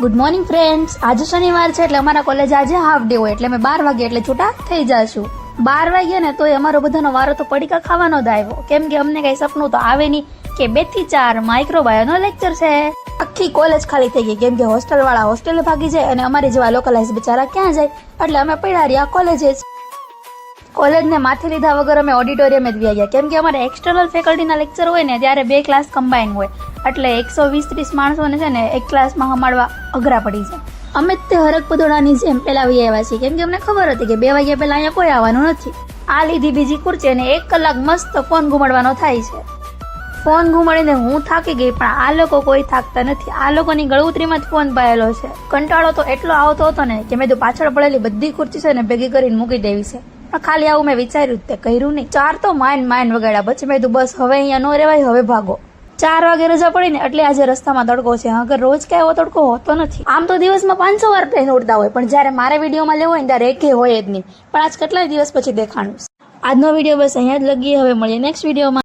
Good morning friends, આજે શનિવાર છે એટલે અમારા કોલેજ આજે હાફ ડે હોય એટલે અમે 12 વાગે એટલે છૂટા થઈ જશું. 12 વાગ્યા ને તોય અમારો બધાનો વારો તો પડીકા ખાવાનો જ આવ્યો, કેમ કે અમને કઈ સપનું તો આવે નહીં કે 2 થી 4 માઇક્રોબાયોનો લેક્ચર છે. આખી કોલેજ ખાલી થઈ ગઈ કેમ કે હોસ્ટેલ વાળા હોસ્ટેલે ભાગી જાય અને અમારી જેવા લોકલાઇઝ બિચારા ક્યાં જાય, એટલે અમે પડ્યા રહ્યા કોલેજે જ. કોલેજને માથે લીધા વગર અમે ઓડિટોરિયમ જ વ્યા ગયા, કેમ કે અમારે એક્સટર્નલ ફેકલ્ટીના લેક્ચર હોય ને ત્યારે 2 ક્લાસ કમ્બાઈન હોય, એટલે 120-30 માણસોને છે ને એક ક્લાસમાં સંભાળવા અઘરા પડી જાય. અમે તે હરક પદોડાની જેમ પેલા વી આવ્યા છીએ, કેમ કે અમને ખબર હતી કે 2 વાગ્યા પહેલા અહીંયા કોઈ આવવાનું નથી. આ લીધી બીજી ખુરચી અને 1 કલાક મસ્ત ફોન ઘુમાડવાનો થાય છે. ફોન ઘુમાડીને હું થાકી ગઈ, પણ આ લોકો કોઈ થાકતા નથી. આ લોકોની ગળુતરીમાં જ ફોન પાયેલો છે. કંટાળો તો એટલો આવતો હતો ને કે મેં તો પાછળ પડેલી બધી ખુરચી છે ને ભેગી કરીને મૂકી દેવી છે, પણ ખાલી આવું મેં વિચાર્યું તે કર્યું નહીં. 4 તો માઇન વગાડ્યા, પછી મેં કીધું બસ હવે અહીંયા ન રહેવાય, હવે ભાગો. 4 વાગે રજા પડી ને એટલે આજે રસ્તામાં તડકો છે, અગર રોજ કે એવો તડકો હોતો નથી. આમ તો દિવસમાં 500 વાર પ્લેન ઉડતા હોય, પણ જ્યારે મારે વિડીયોમાં લેવો હોય ને ત્યારે એકે હોય જ નહીં. પણ આજ કેટલાય દિવસ પછી દેખાણું. આજનો વિડીયો બસ અહીંયા જ લગીએ, હવે મળીએ નેક્સ્ટ વિડીયોમાં.